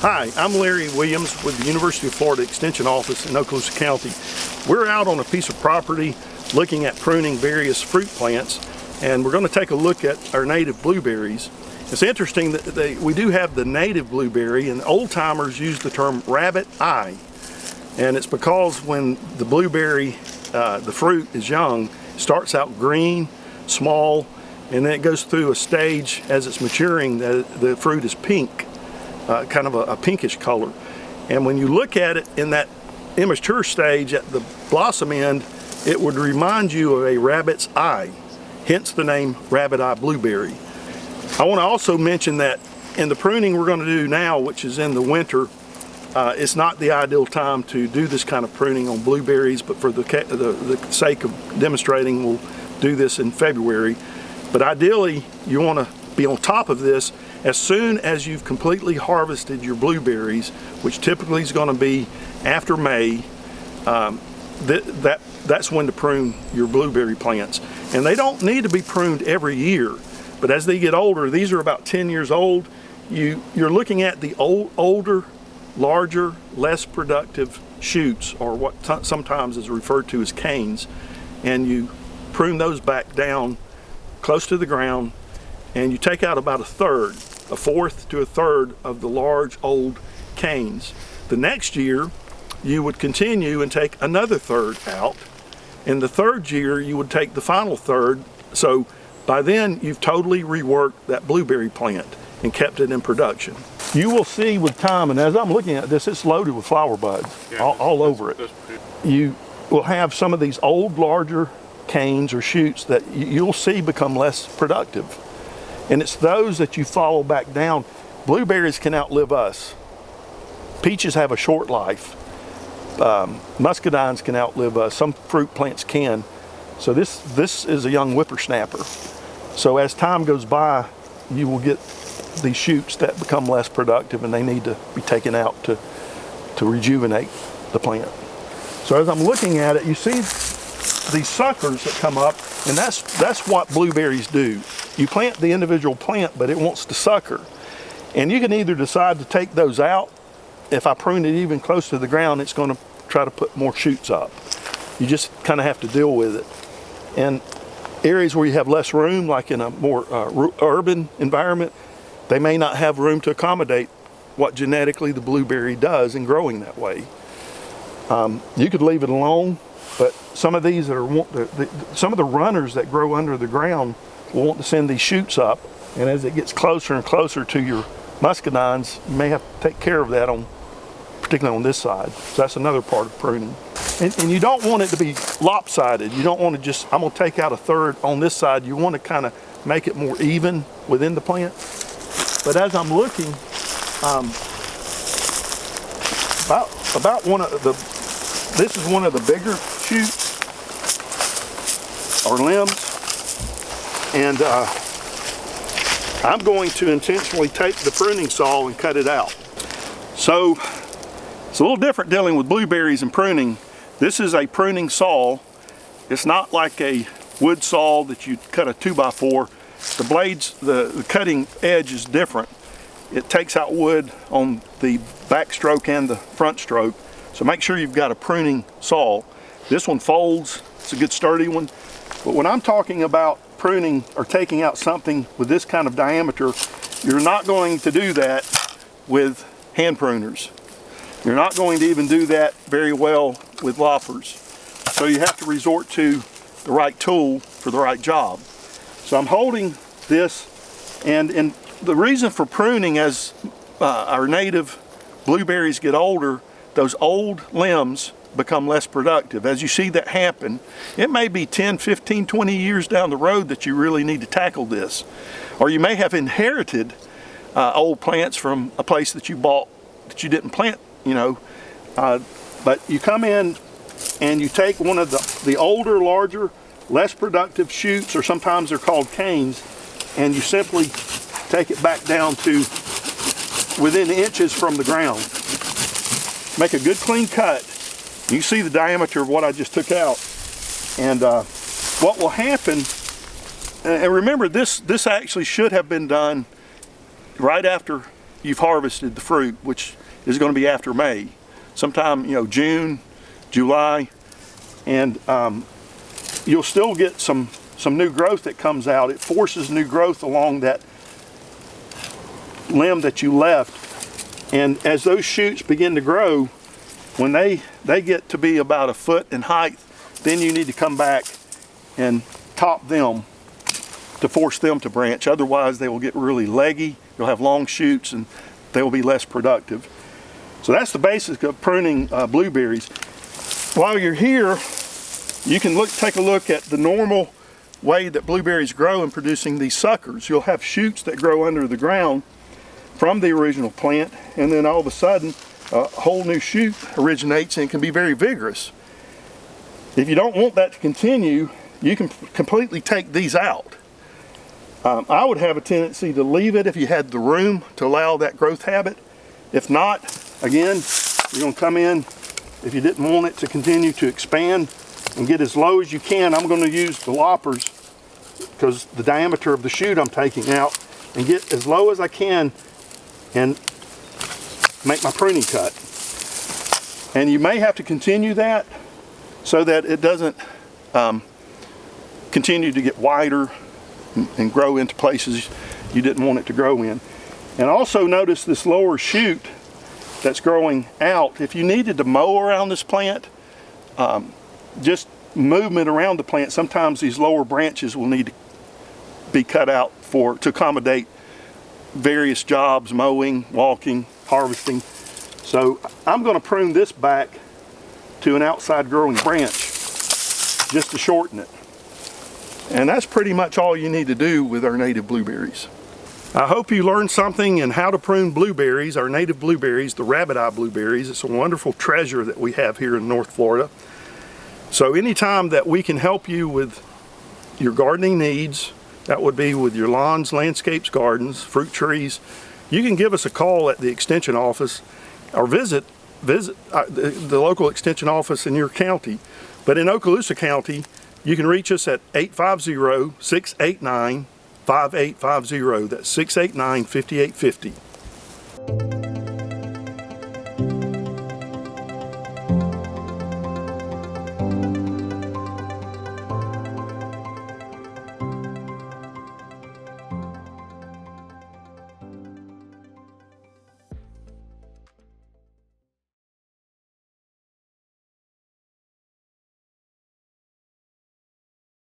Hi, I'm Larry Williams with the University of Florida Extension Office in Okaloosa County. We're out on a piece of property looking at pruning various fruit plants, and we're going to take a look at our native blueberries. It's interesting that we do have the native blueberry, and old timers use the term rabbit eye. And it's because when the blueberry, the fruit is young, it starts out green, small, and then it goes through a stage as it's maturing that the fruit is pink. Kind of a pinkish color. And when you look at it in that immature stage at the blossom end, it would remind you of a rabbit's eye, hence the name rabbit eye blueberry. I want to also mention that in the pruning we're going to do now, which is in the winter, it's not the ideal time to do this kind of pruning on blueberries, but for the sake of demonstrating, we'll do this in February. But ideally, you want to be on top of this as soon as you've completely harvested your blueberries, which typically is going to be after May. That's when to prune your blueberry plants. And they don't need to be pruned every year, but as they get older, these are about 10 years old, you're looking at the older, larger, less productive shoots, or what sometimes is referred to as canes, and you prune those back down close to the ground, and you take out about a fourth to a third of the large old canes. The next year you would continue and take another third out. In the third year you would take the final third. So by then you've totally reworked that blueberry plant and kept it in production. You will see with time, and as I'm looking at this, it's loaded with flower buds all over it. You will have some of these old larger canes or shoots that you'll see become less productive. And it's those that you follow back down. Blueberries can outlive us. Peaches have a short life. Muscadines can outlive us. Some fruit plants can. So this is a young whippersnapper. So as time goes by, you will get these shoots that become less productive, and they need to be taken out to rejuvenate the plant. So as I'm looking at it, you see these suckers that come up, and that's what blueberries do. You plant the individual plant, but it wants to sucker. And you can either decide to take those out. If I prune it even close to the ground, it's going to try to put more shoots up. You just kind of have to deal with it. And areas where you have less room, like in a more urban environment, they may not have room to accommodate what genetically the blueberry does in growing that way. You could leave it alone, but some of these some of the runners that grow under the ground will want to send these shoots up, and as it gets closer and closer to your muscadines, you may have to take care of that, particularly on this side. So that's another part of pruning. And you don't want it to be lopsided. You don't want to just, I'm going to take out a third on this side. You want to kind of make it more even within the plant. But as I'm looking, about this is one of the bigger shoots or limbs. And I'm going to intentionally take the pruning saw and cut it out. So it's a little different dealing with blueberries and pruning. This is a pruning saw. It's not like a wood saw that you cut a 2x4. The blades, the cutting edge is different. It takes out wood on the back stroke and the front stroke. So make sure you've got a pruning saw. This one folds. It's a good sturdy one. But when I'm talking about pruning or taking out something with this kind of diameter, you're not going to do that with hand pruners. You're not going to even do that very well with loppers. So you have to resort to the right tool for the right job. So I'm holding this, and the reason for pruning, as our native blueberries get older, those old limbs become less productive. As you see that happen, it may be 10, 15, 20 years down the road that you really need to tackle this. Or you may have inherited old plants from a place that you bought that you didn't plant, but you come in and you take one of the older, larger, less productive shoots, or sometimes they're called canes, and you simply take it back down to within inches from the ground. Make a good clean cut. You see the diameter of what I just took out. And what will happen, and remember this actually should have been done right after you've harvested the fruit, which is going to be after May, sometime, you know, June, July, and you'll still get some new growth that comes out. It forces new growth along that limb that you left, and as those shoots begin to grow, when they get to be about 1 foot in height, then you need to come back and top them to force them to branch. Otherwise they will get really leggy, you'll have long shoots, and they will be less productive. So that's the basics of pruning blueberries. While you're here, you can take a look at the normal way that blueberries grow in producing these suckers. You'll have shoots that grow under the ground from the original plant, and then all of a sudden a whole new shoot originates, and it can be very vigorous. If you don't want that to continue, you can completely take these out. I would have a tendency to leave it if you had the room to allow that growth habit. If not, again, you're going to come in, if you didn't want it to continue to expand and get as low as you can, I'm going to use the loppers, because the diameter of the shoot I'm taking out, and get as low as I can and make my pruning cut. And you may have to continue that so that it doesn't continue to get wider and grow into places you didn't want it to grow in. And also notice this lower shoot that's growing out. If you needed to mow around this plant, just movement around the plant, sometimes these lower branches will need to be cut out to accommodate various jobs, mowing, walking, harvesting. So I'm going to prune this back to an outside growing branch just to shorten it. And that's pretty much all you need to do with our native blueberries. I hope you learned something in how to prune blueberries, our native blueberries, the rabbit eye blueberries. It's a wonderful treasure that we have here in North Florida. So anytime that we can help you with your gardening needs, that would be with your lawns, landscapes, gardens, fruit trees, you can give us a call at the extension office or visit the local extension office in your county. But in Okaloosa County, you can reach us at 850-689-5850. That's 689-5850.